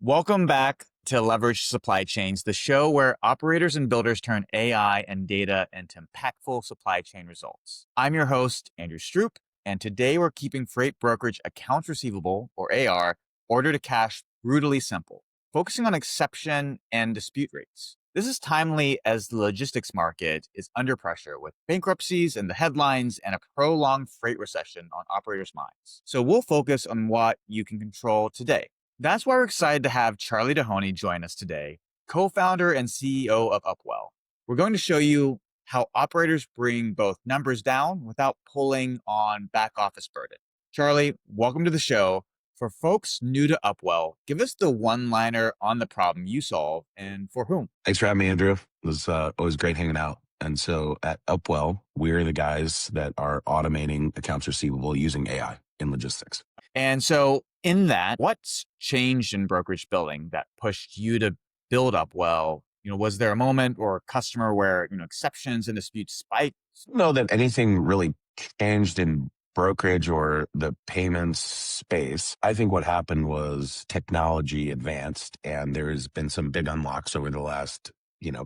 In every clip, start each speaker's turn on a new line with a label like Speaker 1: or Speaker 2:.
Speaker 1: Welcome back to Leverage Supply Chains, the show where operators and builders turn AI and data into impactful supply chain results. I'm your host, Andrew Stroop, and today we're keeping freight brokerage accounts receivable, or AR, order to cash brutally simple, focusing on exception and dispute rates. This is timely as the logistics market is under pressure with bankruptcies in the headlines and a prolonged freight recession on operators' minds. So we'll focus on what you can control today. That's why we're excited to have Charley-Dehoney join us today, co-founder and CEO of Upwell. We're going to show you how operators bring both numbers down without pulling on back office burden. Charley, welcome to the show. For folks new to Upwell, give us the one-liner on the problem you solve and for whom.
Speaker 2: Thanks for having me, Andrew. It was always great hanging out. And so at Upwell, we're the guys that are automating accounts receivable using AI in logistics.
Speaker 1: And so in that, what's changed in brokerage building that pushed you to build Upwell? Was there a moment or a customer where, exceptions and disputes spiked?
Speaker 2: I don't know that anything really changed in brokerage or the payments space. I think what happened was technology advanced and there's been some big unlocks over the last,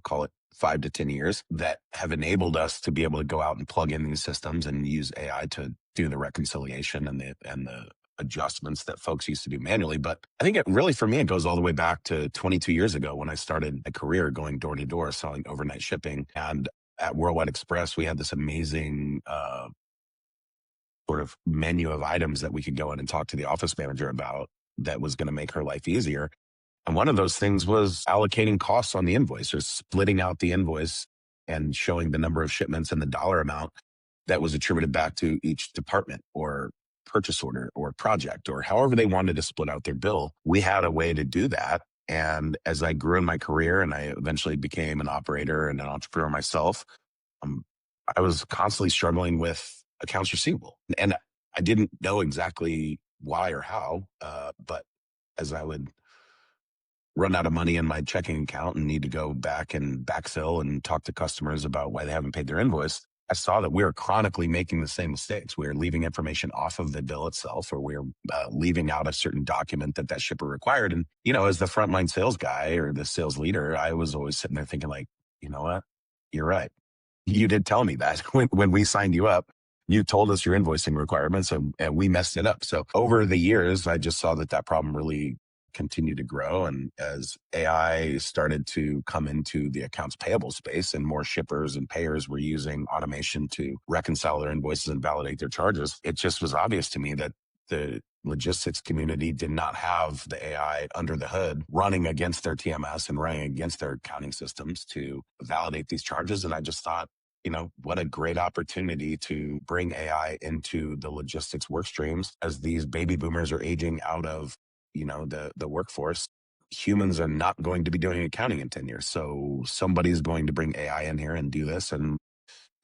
Speaker 2: call it 5 to 10 years that have enabled us to be able to go out and plug in these systems and use AI to do the reconciliation and the adjustments that folks used to do manually. But I think for me, it goes all the way back to 22 years ago when I started a career going door to door selling overnight shipping. And at Worldwide Express, we had this amazing sort of menu of items that we could go in and talk to the office manager about that was going to make her life easier. And one of those things was allocating costs on the invoice or splitting out the invoice and showing the number of shipments and the dollar amount that was attributed back to each department or purchase order or project or however they wanted to split out their bill. We had a way to do that. And as I grew in my career and I eventually became an operator and an entrepreneur myself, I was constantly struggling with accounts receivable. And I didn't know exactly why or how, but as I would run out of money in my checking account and need to go back and backfill and talk to customers about why they haven't paid their invoice, I saw that we were chronically making the same mistakes. We were leaving information off of the bill itself, or we were leaving out a certain document that shipper required. And, as the frontline sales guy or the sales leader, I was always sitting there thinking like, you know what? You're right. You did tell me that when we signed you up. You told us your invoicing requirements and we messed it up. So over the years, I just saw that problem really continued to grow. And as AI started to come into the accounts payable space and more shippers and payers were using automation to reconcile their invoices and validate their charges, it just was obvious to me that the logistics community did not have the AI under the hood running against their TMS and running against their accounting systems to validate these charges. And I just thought, what a great opportunity to bring AI into the logistics work streams as these baby boomers are aging out of, the workforce. Humans are not going to be doing accounting in 10 years. So somebody's going to bring AI in here and do this, and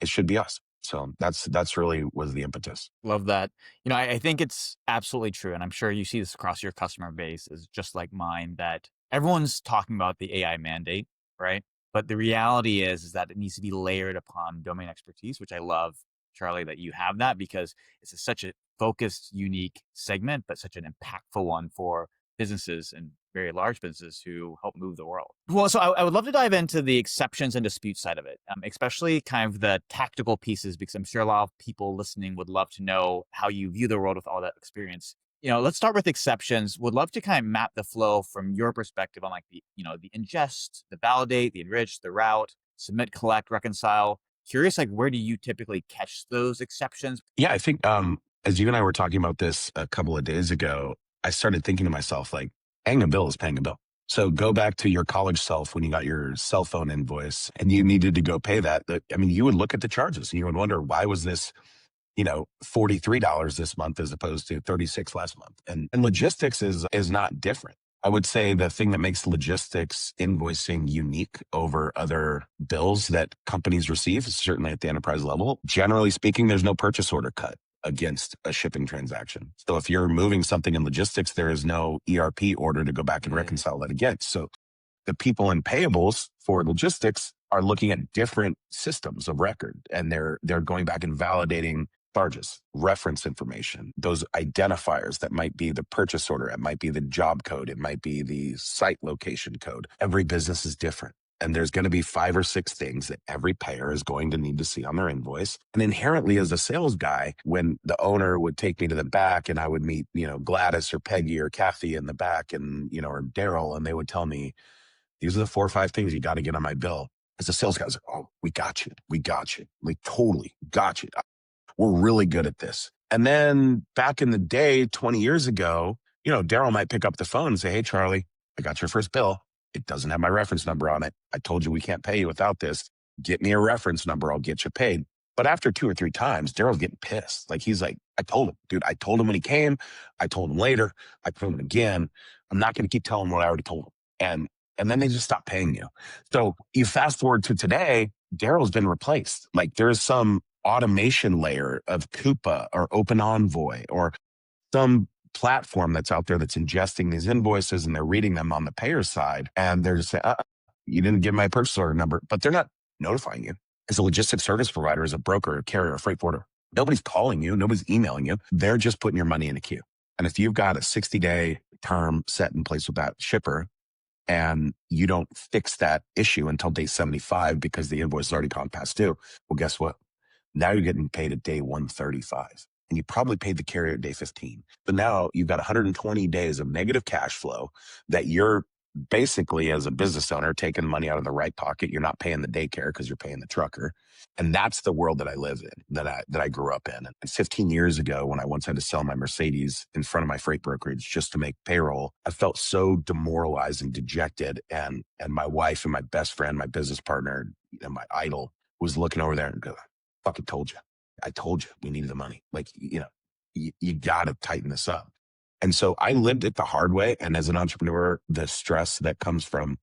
Speaker 2: it should be us. So that's really was the impetus.
Speaker 1: Love that. I think it's absolutely true. And I'm sure you see this across your customer base is just like mine, that everyone's talking about the AI mandate, right? But the reality is that it needs to be layered upon domain expertise, which I love, Charley, that you have that because it's such a focused, unique segment, but such an impactful one for businesses and very large businesses who help move the world. Well, so I would love to dive into the exceptions and dispute side of it, especially kind of the tactical pieces, because I'm sure a lot of people listening would love to know how you view the world with all that experience. Let's start with exceptions. Would love to kind of map the flow from your perspective on the ingest, the validate, the enrich, the route, submit, collect, reconcile. Curious, where do you typically catch those exceptions?
Speaker 2: Yeah, I think as you and I were talking about this a couple of days ago, I started thinking to myself, paying a bill is paying a bill. So go back to your college self when you got your cell phone invoice and you needed to go pay that. You would look at the charges and you would wonder, why was this $43 this month as opposed to $36 last month. And logistics is not different. I would say the thing that makes logistics invoicing unique over other bills that companies receive, certainly at the enterprise level, generally speaking, there's no purchase order cut against a shipping transaction. So if you're moving something in logistics, there is no ERP order to go back and reconcile that against. So the people in payables for logistics are looking at different systems of record, and they're going back and validating charges, reference information, those identifiers that might be the purchase order, it might be the job code, it might be the site location code. Every business is different. And there's going to be 5 or 6 things that every payer is going to need to see on their invoice. And inherently, as a sales guy, when the owner would take me to the back and I would meet, Gladys or Peggy or Kathy in the back and, or Daryl, and they would tell me, these are the 4 or 5 things you got to get on my bill. As a sales guy, I was like, oh, we got you. We got you. Like, totally got you. We're really good at this. And then back in the day, 20 years ago, Daryl might pick up the phone and say, hey, Charlie, I got your first bill. It doesn't have my reference number on it. I told you we can't pay you without this. Get me a reference number. I'll get you paid. But after 2 or 3 times, Daryl's getting pissed. Like, he's like, I told him, dude, I told him when he came. I told him later. I told him again. I'm not going to keep telling him what I already told him. And then they just stop paying you. So you fast forward to today, Daryl's been replaced. Like, there's some automation layer of Coupa or Open Envoy or some platform that's out there that's ingesting these invoices and they're reading them on the payer side. And they're just saying, you didn't give my purchase order number, but they're not notifying you. As a logistics service provider, as a broker, a carrier, a freight forwarder, nobody's calling you. Nobody's emailing you. They're just putting your money in a queue. And if you've got a 60-day term set in place with that shipper, and you don't fix that issue until day 75 because the invoice has already gone past due, well, guess what? Now you're getting paid at day 135. And you probably paid the carrier at day 15. But now you've got 120 days of negative cash flow that you're basically, as a business owner, taking money out of the right pocket. You're not paying the daycare because you're paying the trucker. And that's the world that I live in, that I grew up in. And 15 years ago, when I once had to sell my Mercedes in front of my freight brokerage just to make payroll, I felt so demoralized and dejected. And my wife and my best friend, my business partner, and my idol was looking over there and go, fucking told you. I told you we needed the money. Like, you got to tighten this up. And so I lived it the hard way. And as an entrepreneur, the stress that comes from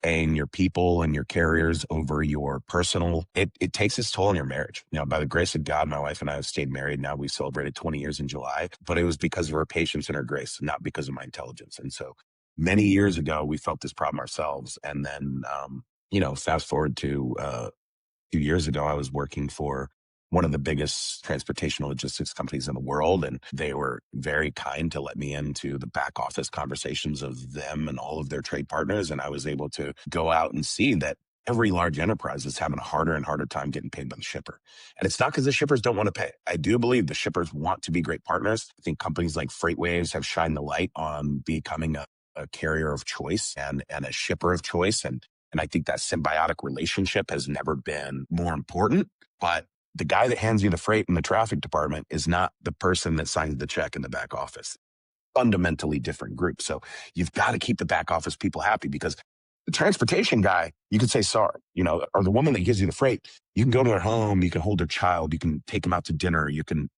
Speaker 2: paying your people and your carriers over your personal, it takes its toll on your marriage. By the grace of God, my wife and I have stayed married. Now we celebrated 20 years in July, but it was because of her patience and her grace, not because of my intelligence. And so many years ago, we felt this problem ourselves. And then, fast forward to a few years ago, I was working for one of the biggest transportation logistics companies in the world. And they were very kind to let me into the back office conversations of them and all of their trade partners. And I was able to go out and see that every large enterprise is having a harder and harder time getting paid by the shipper. And it's not because the shippers don't want to pay. I do believe the shippers want to be great partners. I think companies like FreightWaves have shined the light on becoming a carrier of choice and a shipper of choice. And I think that symbiotic relationship has never been more important. But the guy that hands you the freight in the traffic department is not the person that signs the check in the back office. Fundamentally different group. So you've got to keep the back office people happy, because the transportation guy, you could say sorry, or the woman that gives you the freight, you can go to their home, you can hold their child, you can take them out to dinner, you can,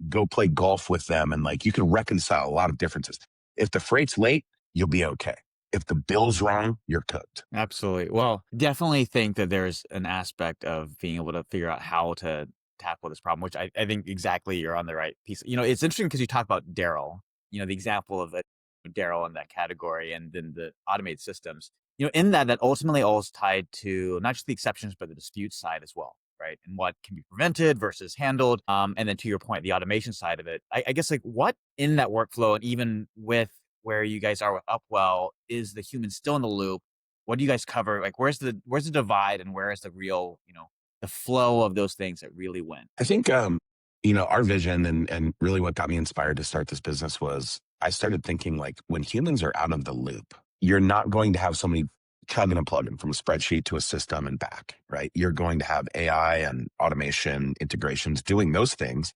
Speaker 2: go play golf with them. And like, you can reconcile a lot of differences. If the freight's late, you'll be okay. If the bill's wrong, you're cooked.
Speaker 1: Absolutely. Well, definitely think that there's an aspect of being able to figure out how to tackle this problem, which I think exactly you're on the right piece. It's interesting because you talk about Daryl, the example of Daryl in that category, and then the automated systems, in that ultimately all is tied to not just the exceptions, but the dispute side as well. Right. And what can be prevented versus handled. And then to your point, the automation side of it, I guess, like, what in that workflow, and even with where you guys are with Upwell, is the human still in the loop? What do you guys cover? Like, where's the divide, and where is the real, the flow of those things that really win?
Speaker 2: I think, our vision and really what got me inspired to start this business was I started thinking, like, when humans are out of the loop, you're not going to have somebody chugging and plugging from a spreadsheet to a system and back, right? You're going to have AI and automation integrations doing those things.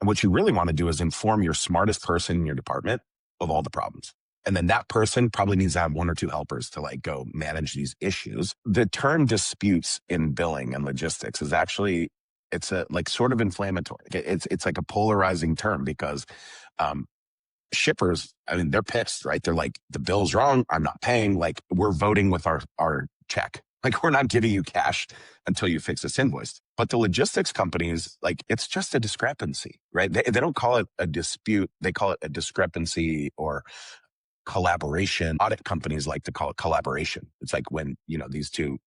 Speaker 2: And what you really want to do is inform your smartest person in your department of all the problems. And then that person probably needs to have 1 or 2 helpers to like go manage these issues. The term disputes in billing and logistics is actually, it's a like sort of inflammatory. It's like a polarizing term, because shippers, I mean, they're pissed, right? They're like, the bill's wrong, I'm not paying. Like, we're voting with our check. Like, we're not giving you cash until you fix this invoice. But the logistics companies, like, it's just a discrepancy, right? They don't call it a dispute. They call it a discrepancy or collaboration. Audit companies like to call it collaboration. It's like when, these two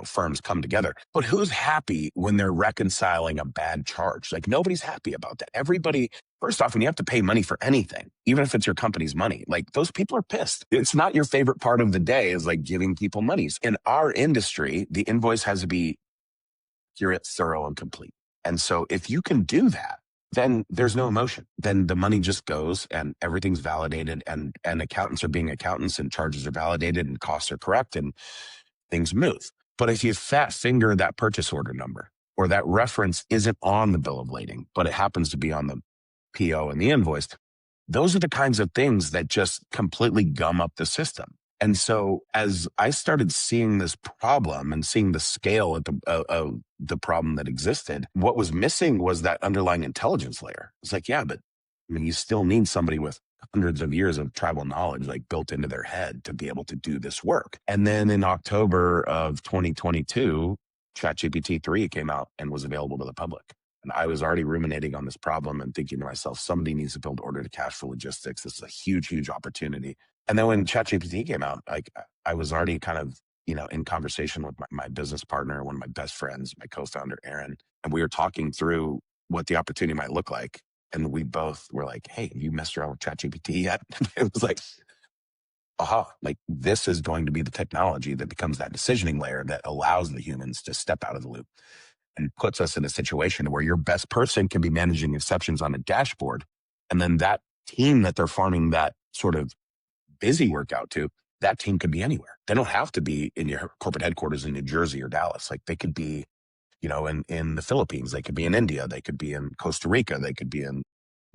Speaker 2: firms come together. But who's happy when they're reconciling a bad charge? Like nobody's happy about that. Everybody, first off, when you have to pay money for anything, even if it's your company's money, like those people are pissed. It's not your favorite part of the day is like giving people monies. In our industry, the invoice has to be accurate, thorough, and complete. And so if you can do that, then there's no emotion. Then the money just goes and everything's validated and accountants are being accountants and charges are validated and costs are correct and things move. But if you fat finger that purchase order number or that reference isn't on the bill of lading, but it happens to be on the PO and the invoice, those are the kinds of things that just completely gum up the system. And so as I started seeing this problem and seeing the scale at the problem that existed, what was missing was that underlying intelligence layer. It's like, yeah, but I mean, you still need somebody with hundreds of years of tribal knowledge like built into their head to be able to do this work. And then in October of 2022, ChatGPT 3 came out and was available to the public. And I was already ruminating on this problem and thinking to myself, somebody needs to build order to cash for logistics. This is a huge, huge opportunity. And then when ChatGPT came out, like I was already kind of, in conversation with my business partner, one of my best friends, my co-founder, Aaron, and we were talking through what the opportunity might look like. And we both were like, hey, have you messed around with ChatGPT yet? It was like, aha, like this is going to be the technology that becomes that decisioning layer that allows the humans to step out of the loop and puts us in a situation where your best person can be managing exceptions on a dashboard. And then that team that they're farming that sort of busy work out to, that team could be anywhere. They don't have to be in your corporate headquarters in New Jersey or Dallas. Like they could be, in the Philippines, they could be in India, they could be in Costa Rica, they could be in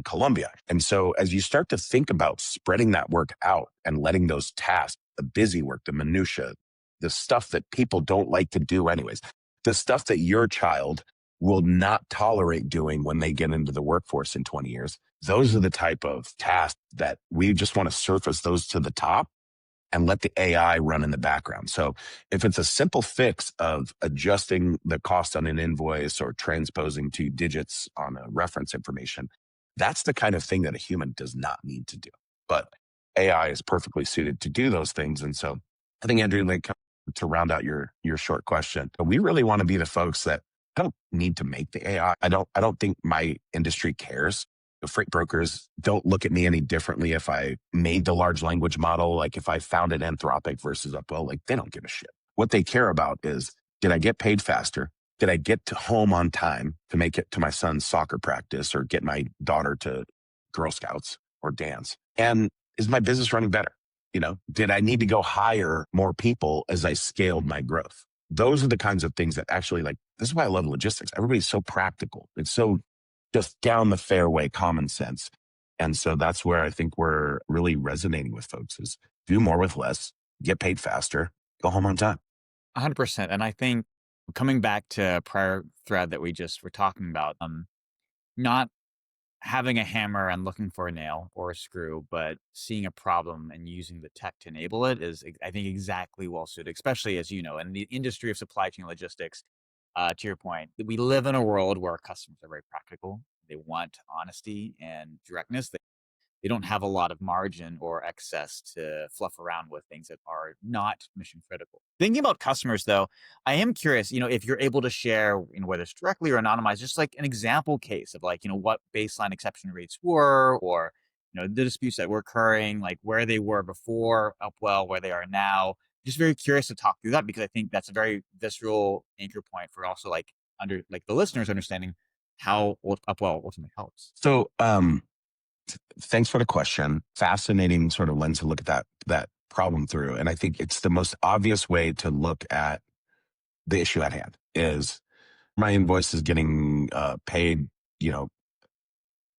Speaker 2: Colombia. And so as you start to think about spreading that work out and letting those tasks, the busy work, the minutia, the stuff that people don't like to do anyways, the stuff that your child will not tolerate doing when they get into the workforce in 20 years, those are the type of tasks that we just want to surface those to the top and let the AI run in the background. So if it's a simple fix of adjusting the cost on an invoice or transposing two digits on a reference information, that's the kind of thing that a human does not need to do. But AI is perfectly suited to do those things. And so I think, Andrew, like to round out your short question, we really want to be the folks that don't need to make the AI. I don't think my industry cares. The freight brokers don't look at me any differently if I made the large language model, like if I founded Anthropic versus Upwell, like they don't give a shit. What they care about is, did I get paid faster? Did I get to home on time to make it to my son's soccer practice or get my daughter to Girl Scouts or dance? And is my business running better? Did I need to go hire more people as I scaled my growth? Those are the kinds of things that actually, like, this is why I love logistics. Everybody's so practical. It's so just down the fairway, common sense. And so that's where I think we're really resonating with folks is do more with less, get paid faster, go home on time.
Speaker 1: 100%. And I think coming back to a prior thread that we just were talking about, not having a hammer and looking for a nail or a screw, but seeing a problem and using the tech to enable it is, I think, exactly well suited, especially as you know, in the industry of supply chain logistics. To your point, we live in a world where customers are very practical. They want honesty and directness. They don't have a lot of margin or excess to fluff around with things that are not mission critical. Thinking about customers, though, I am curious, if you're able to share, whether it's directly or anonymized, just like an example case of like, what baseline exception rates were, or, the disputes that were occurring, like where they were before Upwell, where they are now. Just very curious to talk through that because I think that's a very visceral anchor point for also like the listeners understanding how Upwell ultimately helps.
Speaker 2: So, thanks for the question. Fascinating sort of lens to look at that problem through. And I think it's the most obvious way to look at the issue at hand is my invoice is getting paid,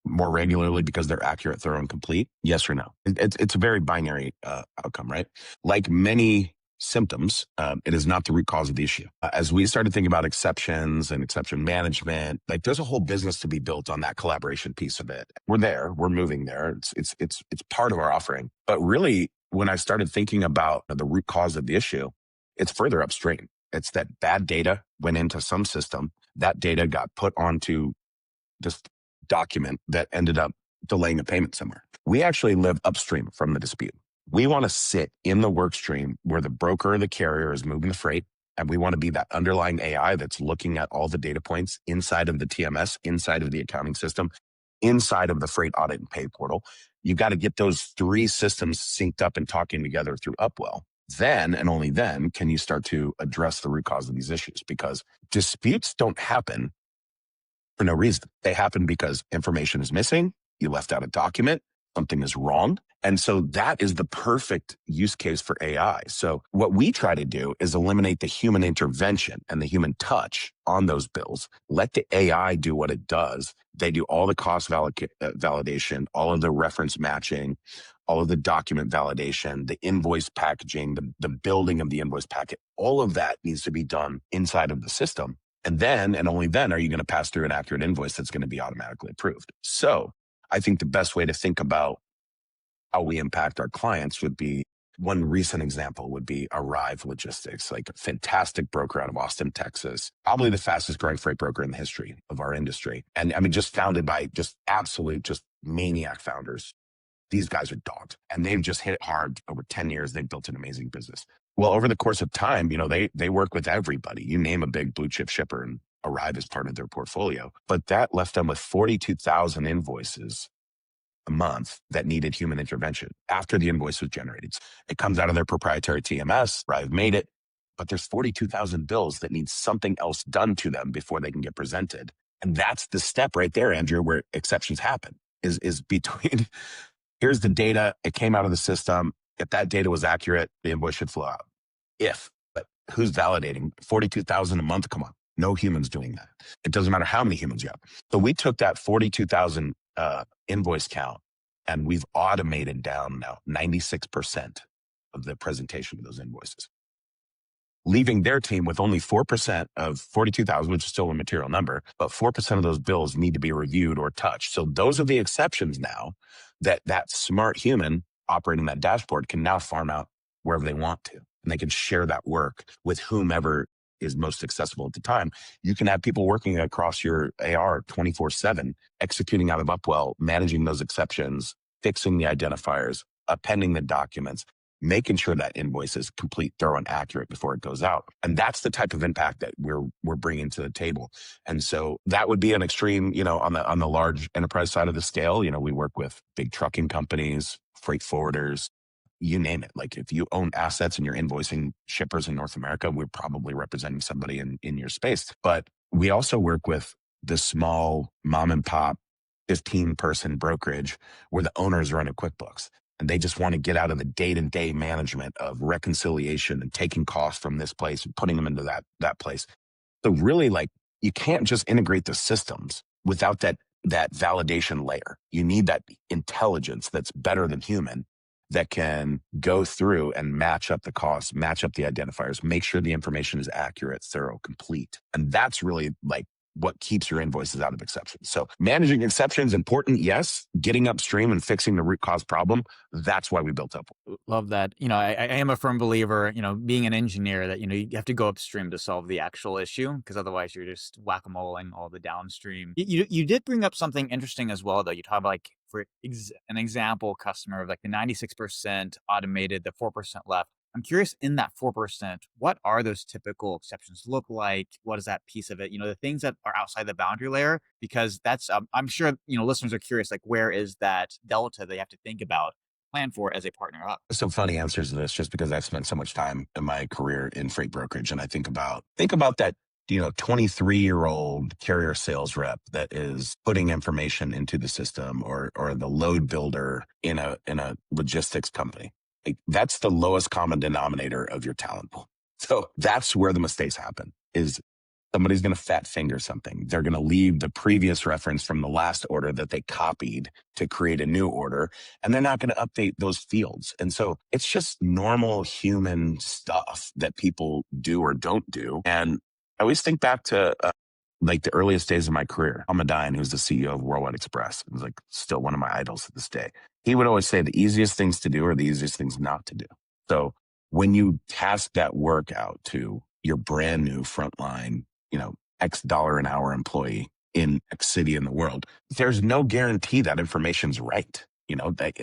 Speaker 2: more regularly because they're accurate, thorough, and complete. Yes or no? It's a very binary outcome, right? Like many symptoms, it is not the root cause of the issue. As we started thinking about exceptions and exception management, like there's a whole business to be built on that collaboration piece of it. We're moving there. It's part of our offering. But really, when I started thinking about the root cause of the issue, it's further upstream. It's that bad data went into some system. That data got put onto this document that ended up delaying a payment somewhere. We actually live upstream from the dispute. We want to sit in the work stream where the broker or the carrier is moving the freight And we want to be that underlying AI that's looking at all the data points inside of the TMS, inside of the accounting system, inside of the freight audit and pay portal. You got to get those three systems synced up and talking together through Upwell. Then and only then can you start to address the root cause of these issues, because disputes don't happen for no reason. They happen because information is missing. You left out a document. Something is wrong. And so that is the perfect use case for AI. So what we try to do is eliminate the human intervention and the human touch on those bills. Let the AI do what it does. They do all the cost validation, all of the reference matching, all of the document validation, the invoice packaging, the building of the invoice packet. All of that needs to be done inside of the system. And then, and only then, are you going to pass through an accurate invoice that's going to be automatically approved. So I think the best way to think about how we impact our clients would be, one recent example would be Arrive Logistics, like a fantastic broker out of Austin, Texas, probably the fastest growing freight broker in the history of our industry. And I mean, just founded by just absolute, just maniac founders. These guys are dogs, and they've just hit it hard over 10 years. They've built an amazing business. Well, over the course of time, they work with everybody. You name a big blue chip shipper and Arrive is part of their portfolio. But that left them with 42,000 invoices a month that needed human intervention after the invoice was generated. It comes out of their proprietary TMS. Arrive made it, but there's 42,000 bills that need something else done to them before they can get presented. And that's the step right there, Andrew, where exceptions happen is between here's the data. It came out of the system. If that data was accurate, the invoice should flow out. But who's validating 42,000 a month? Come on. No humans doing that. It doesn't matter how many humans you have. So we took that 42,000 invoice count and we've automated down now 96% of the presentation of those invoices, leaving their team with only 4% of 42,000, which is still a material number, but 4% of those bills need to be reviewed or touched. So those are the exceptions now that smart human operating that dashboard can now farm out wherever they want to. And they can share that work with whomever is most accessible at the time. You can have people working across your AR 24/7, executing out of Upwell, managing those exceptions, fixing the identifiers, appending the documents, making sure that invoice is complete, thorough, and accurate before it goes out. And that's the type of impact that we're bringing to the table. And so that would be an extreme, on the large enterprise side of the scale. We work with big trucking companies, freight forwarders, you name it. Like if you own assets and you're invoicing shippers in North America, we're probably representing somebody in your space. But we also work with the small mom and pop 15-person brokerage where the owners run a QuickBooks. And they just want to get out of the day-to-day management of reconciliation and taking costs from this place and putting them into that place. So really, like, you can't just integrate the systems without that validation layer. You need that intelligence that's better than human that can go through and match up the costs, match up the identifiers, make sure the information is accurate, thorough, complete. And that's really like what keeps your invoices out of exceptions. So managing exceptions, important, yes. Getting upstream and fixing the root cause problem, that's why we built up.
Speaker 1: Love that. I am a firm believer, being an engineer, that, you have to go upstream to solve the actual issue, because otherwise you're just whack-a-moling all the downstream. You did bring up something interesting as well, though. You talk about, like, for an example customer of like the 96% automated, the 4% left. I'm curious, in that 4%, what are those typical exceptions look like? What is that piece of it? The things that are outside the boundary layer, because that's, I'm sure, listeners are curious, like, where is that delta they have to think about, plan for as a partner up?
Speaker 2: Some funny answers to this, just because I've spent so much time in my career in freight brokerage. And I think about that, 23-year-old carrier sales rep that is putting information into the system, or the load builder in a logistics company. Like, that's the lowest common denominator of your talent pool. So that's where the mistakes happen, is somebody's going to fat finger something. They're going to leave the previous reference from the last order that they copied to create a new order, and they're not going to update those fields. And so it's just normal human stuff that people do or don't do. And I always think back to like the earliest days of my career. Almadine, who's the CEO of Worldwide Express, was like still one of my idols to this day. He would always say the easiest things to do are the easiest things not to do. So when you task that work out to your brand new frontline, X dollar an hour employee in X city in the world, there's no guarantee that information's right.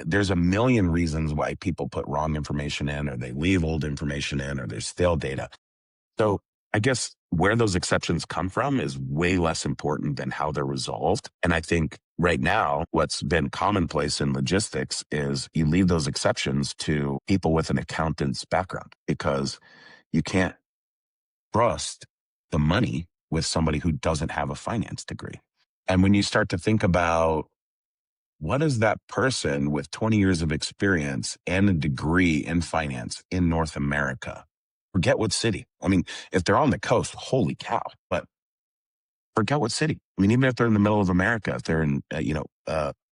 Speaker 2: There's a million reasons why people put wrong information in, or they leave old information in, or there's stale data. So I guess where those exceptions come from is way less important than how they're resolved. And I think right now, what's been commonplace in logistics is you leave those exceptions to people with an accountant's background because you can't trust the money with somebody who doesn't have a finance degree. And when you start to think about what is that person with 20 years of experience and a degree in finance in North America? Forget what city. I mean, if they're on the coast, holy cow. But forget what city. I mean, even if they're in the middle of America, if they're in,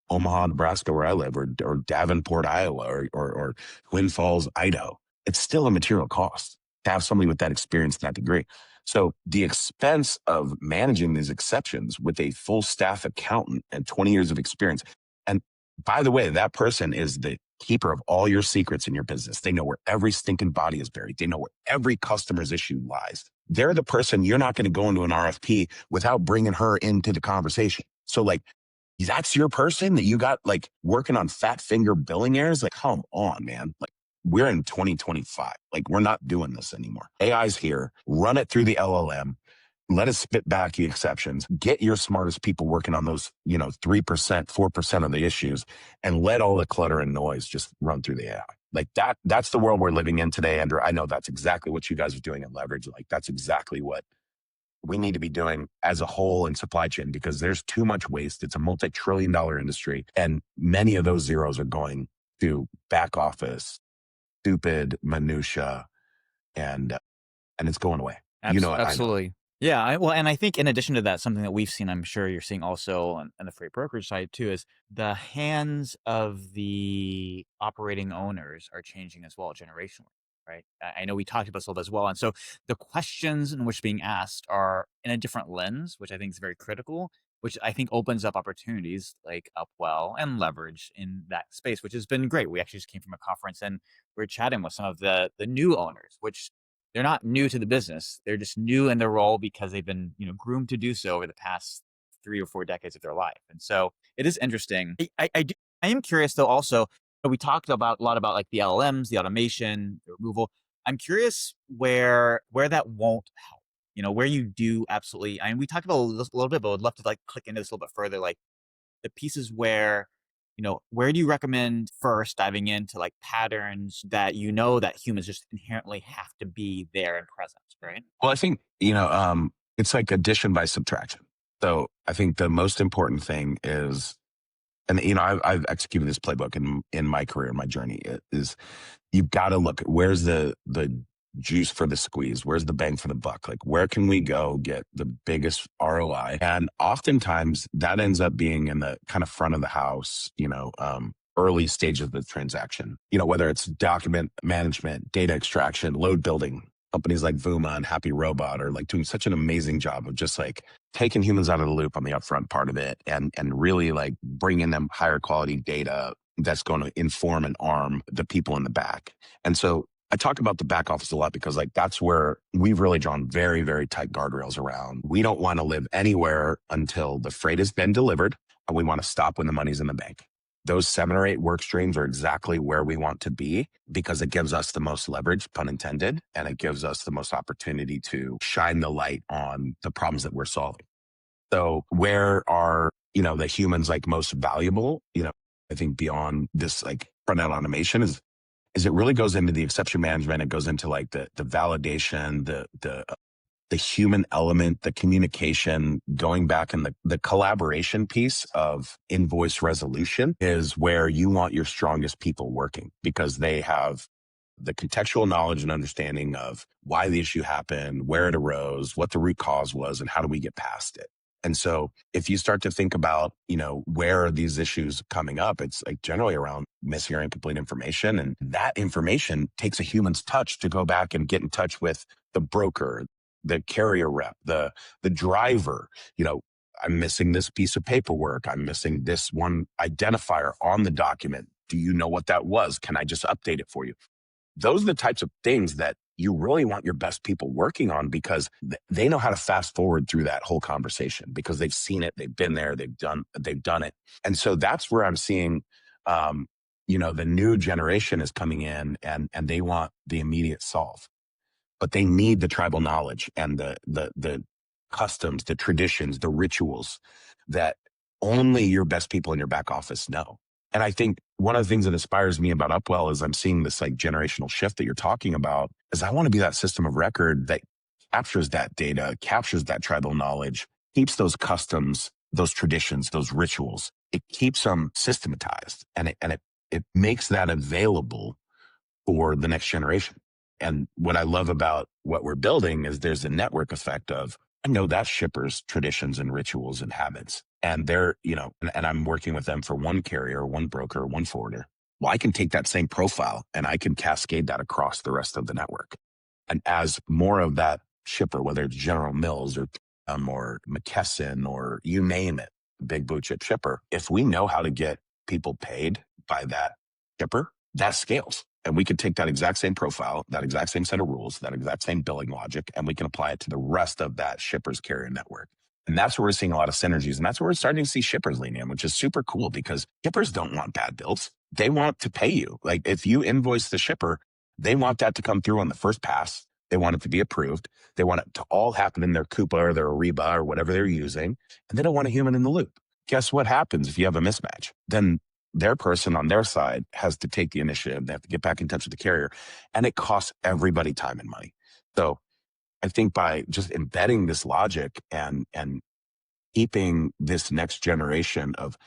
Speaker 2: Omaha, Nebraska, where I live, or Davenport, Iowa, or Twin Falls, Idaho, it's still a material cost to have somebody with that experience and that degree. So the expense of managing these exceptions with a full staff accountant and 20 years of experience. And by the way, that person is the keeper of all your secrets in your business. They know where every stinking body is buried. They know where every customer's issue lies. They're the person you're not going to go into an RFP without bringing her into the conversation. So like, that's your person that you got like working on fat finger billing errors. Like, come on, man. Like, we're in 2025. Like, we're not doing this anymore. AI's here. Run it through the LLM. Let us spit back the exceptions. Get your smartest people working on those, 3%, 4% of the issues, and let all the clutter and noise just run through the AI. Like that's the world we're living in today, Andrew. I know that's exactly what you guys are doing at Leverage. Like, that's exactly what we need to be doing as a whole in supply chain because there's too much waste. It's a multi-trillion-dollar industry. And many of those zeros are going to back office, stupid minutia, and it's going away. You know it, I know.
Speaker 1: Absolutely. Yeah. Well, and I think in addition to that, something that we've seen, I'm sure you're seeing also on the freight brokerage side too, is the hands of the operating owners are changing as well generationally, right? I know we talked about this a little bit as well. And so the questions in which being asked are in a different lens, which I think is very critical, which I think opens up opportunities like Upwell and Leverage in that space, which has been great. We actually just came from a conference and we are chatting with some of the new owners, which they're not new to the business. They're just new in their role because they've been, groomed to do so over the past 3 or 4 decades of their life. And so it is interesting. I am curious though. Also, we talked about a lot about like the LLMs, the automation, the removal. I'm curious where that won't help. Where you do absolutely. I mean, we talked about this a little bit, but I'd love to like click into this a little bit further. Like the pieces where where do you recommend first diving into like patterns that that humans just inherently have to be there and present, right?
Speaker 2: Well, I think, it's like addition by subtraction. So I think the most important thing is, and I've executed this playbook in my career, my journey is you've got to look at where's the juice for the squeeze, where's the bang for the buck, like where can we go get the biggest ROI, and oftentimes that ends up being in the kind of front of the house, early stage of the transaction, whether it's document management, data extraction, load building. Companies like Vuma and Happy Robot are like doing such an amazing job of just like taking humans out of the loop on the upfront part of it and really like bringing them higher quality data that's going to inform and arm the people in the back. And so I talk about the back office a lot because like that's where we've really drawn very, very tight guardrails around. We don't want to live anywhere until the freight has been delivered, and we want to stop when the money's in the bank. Those 7 or 8 work streams are exactly where we want to be because it gives us the most leverage, pun intended, and it gives us the most opportunity to shine the light on the problems that we're solving. So where are, the humans like most valuable, I think beyond this like front end automation is it really goes into the exception management. It goes into like the validation, the human element, the communication, going back, and the collaboration piece of invoice resolution is where you want your strongest people working because they have the contextual knowledge and understanding of why the issue happened, where it arose, what the root cause was, and how do we get past it. And so if you start to think about, where are these issues coming up, it's like generally around missing or incomplete information. And that information takes a human's touch to go back and get in touch with the broker, the carrier rep, the driver. I'm missing this piece of paperwork. I'm missing this one identifier on the document. Do you know what that was? Can I just update it for you? Those are the types of things that you really want your best people working on because they know how to fast forward through that whole conversation because they've seen it, they've been there, they've done it. And so that's where I'm seeing, the new generation is coming in and they want the immediate solve. but they need the tribal knowledge and the customs, the traditions, the rituals that only your best people in your back office know. And I think one of the things that inspires me about Upwell is I'm seeing this like generational shift that you're talking about is I want to be that system of record that captures that data, captures that tribal knowledge, keeps those customs, those traditions, those rituals. It keeps them systematized and it makes that available for the next generation. And what I love about what we're building is there's a network effect of, I know that shipper's traditions and rituals and habits. And they're, and I'm working with them for one carrier, one broker, one forwarder. Well, I can take that same profile and I can cascade that across the rest of the network. And as more of that shipper, whether it's General Mills or McKesson or you name it, big blue chip shipper, if we know how to get people paid by that shipper, that scales. And we can take that exact same profile, that exact same set of rules, that exact same billing logic, and we can apply it to the rest of that shipper's carrier network. And that's where we're seeing a lot of synergies. And that's where we're starting to see shippers lean in, which is super cool because shippers don't want bad bills. They want to pay you. Like if you invoice the shipper, they want that to come through on the first pass. They want it to be approved. They want it to all happen in their Coupa or their Ariba or whatever they're using. And they don't want a human in the loop. Guess what happens if you have a mismatch? Then their person on their side has to take the initiative. They have to get back in touch with the carrier, and it costs everybody time and money. So I think by just embedding this logic and keeping this next generation of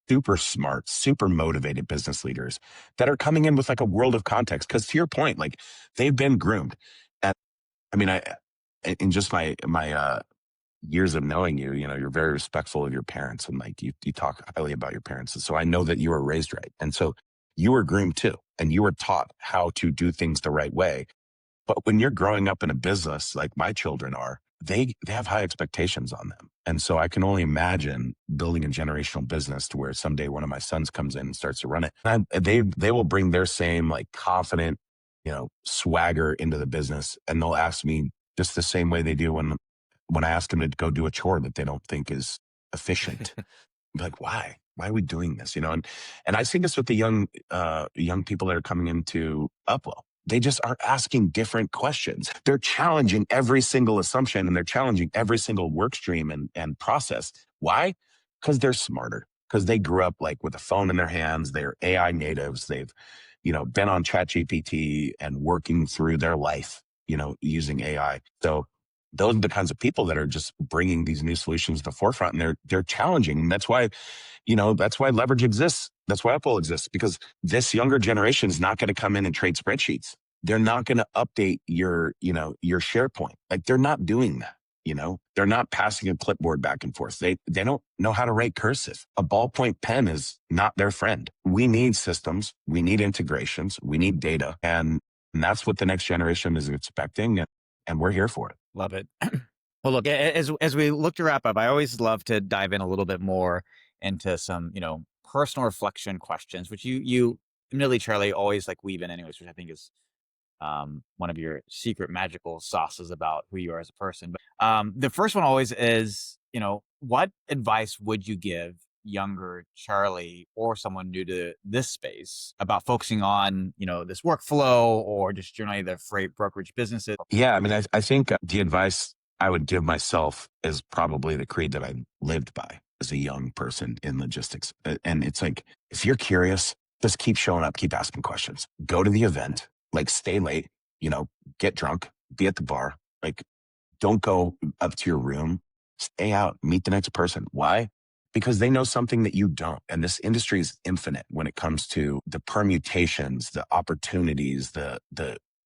Speaker 2: super smart, super motivated business leaders that are coming in with like a world of context, because to your point, like they've been groomed. And I mean, in just my years of knowing you, you're very respectful of your parents and like you talk highly about your parents. And so I know that you were raised right. And so you were groomed too. And you were taught how to do things the right way. But when you're growing up in a business like my children are, they have high expectations on them. And so I can only imagine building a generational business to where someday one of my sons comes in and starts to run it. And they will bring their same like confident, swagger into the business. And they'll ask me just the same way they do when I ask them to go do a chore that they don't think is efficient. I'm like, why? Why are we doing this? And I see this with the young people that are coming into Upwell. They just are asking different questions. They're challenging every single assumption and they're challenging every single work stream and process. Why? Because they're smarter. Because they grew up like with a phone in their hands. They're AI natives. They've, been on ChatGPT and working through their life, using AI. So those are the kinds of people that are just bringing these new solutions to the forefront, and they're challenging. And that's why, that's why leverage exists. That's why Upwell exists, because this younger generation is not going to come in and trade spreadsheets. They're not going to update your SharePoint. Like they're not doing that. They're not passing a clipboard back and forth. They don't know how to write cursive. A ballpoint pen is not their friend. We need systems. We need integrations. We need data. And that's what the next generation is expecting. And we're here for it.
Speaker 1: Love it. Well, look, as we look to wrap up, I always love to dive in a little bit more into some, personal reflection questions, which you admittedly, Charlie, always like weave in anyways, which I think is one of your secret magical sauces about who you are as a person. But the first one always is, what advice would you give younger Charlie or someone new to this space about focusing on, this workflow or just generally the freight brokerage businesses?
Speaker 2: Yeah. I mean, I think the advice I would give myself is probably the creed that I lived by as a young person in logistics. And it's like, if you're curious, just keep showing up, keep asking questions, go to the event, like stay late, get drunk, be at the bar, like don't go up to your room, stay out, meet the next person. Why? Because they know something that you don't. And this industry is infinite when it comes to the permutations, the opportunities, the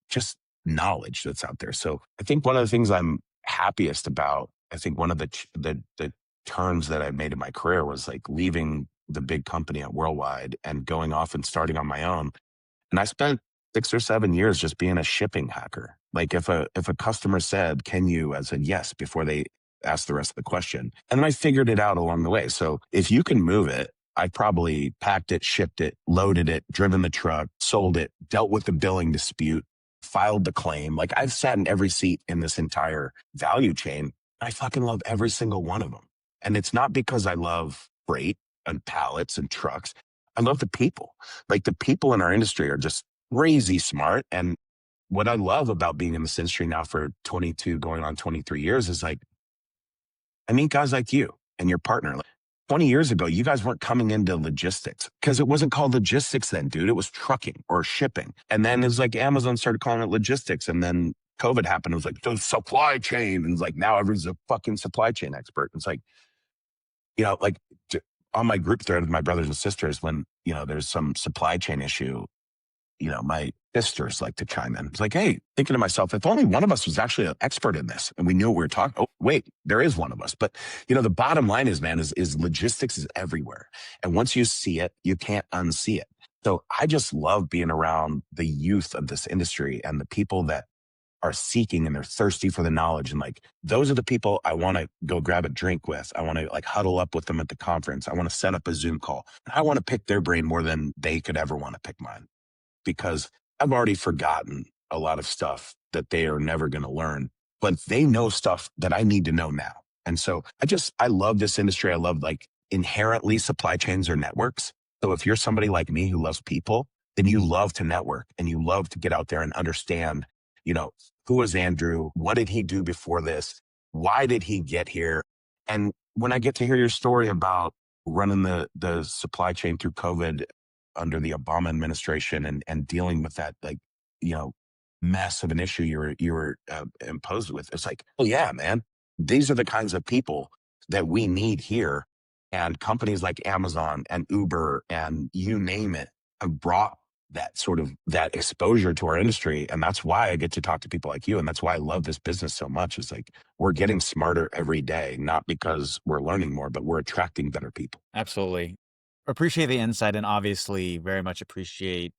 Speaker 2: just knowledge that's out there. So I think one of the things I'm happiest about, I think one of the turns that I made in my career was like leaving the big company at Worldwide and going off and starting on my own. And I spent 6 or 7 years just being a shipping hacker. Like if a customer said, can you, I said yes before they asked the rest of the question. And then I figured it out along the way. So if you can move it, I probably packed it, shipped it, loaded it, driven the truck, sold it, dealt with the billing dispute, filed the claim. Like I've sat in every seat in this entire value chain. I fucking love every single one of them. And it's not because I love freight and pallets and trucks. I love the people. Like the people in our industry are just crazy smart. And what I love about being in this industry now for 22, going on 23 years is like, I meet guys like you and your partner. Like 20 years ago, you guys weren't coming into logistics because it wasn't called logistics then, dude. It was trucking or shipping. And then it's like Amazon started calling it logistics. And then COVID happened. It was like the supply chain. And it's like now everyone's a fucking supply chain expert. It's like, like on my group thread with my brothers and sisters, when, there's some supply chain issue, my sisters like to chime in. It's like, hey, thinking to myself, if only one of us was actually an expert in this and we knew what we were talking. Oh, wait, there is one of us. But, the bottom line is, man, is logistics is everywhere. And once you see it, you can't unsee it. So I just love being around the youth of this industry and the people that are seeking and they're thirsty for the knowledge. And like, those are the people I want to go grab a drink with. I want to like huddle up with them at the conference. I want to set up a Zoom call. I want to pick their brain more than they could ever want to pick mine, because I've already forgotten a lot of stuff that they are never going to learn, but they know stuff that I need to know now. And so I love this industry. I love like inherently supply chains are networks. So if you're somebody like me who loves people, then you love to network and you love to get out there and understand, who is Andrew? What did he do before this? Why did he get here? And when I get to hear your story about running the supply chain through COVID under the Obama administration and dealing with that, like, mess of an issue you were imposed with. It's like, oh yeah, man, these are the kinds of people that we need here. And companies like Amazon and Uber and you name it have brought that exposure to our industry. And that's why I get to talk to people like you. And that's why I love this business so much. It's like, we're getting smarter every day, not because we're learning more, but we're attracting better people.
Speaker 1: Absolutely. Appreciate the insight, and obviously very much appreciate,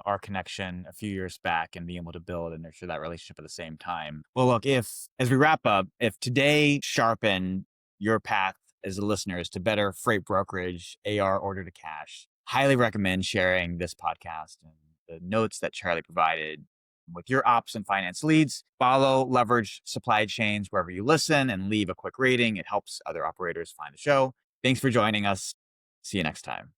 Speaker 1: our connection a few years back and being able to build and nurture that relationship at the same time. Well, look, as we wrap up, if today sharpened your path as a listeners to better freight brokerage, AR order to cash, highly recommend sharing this podcast and the notes that Charlie provided with your ops and finance leads. Follow Leverage Supply Chains wherever you listen and leave a quick rating. It helps other operators find the show. Thanks for joining us. See you next time.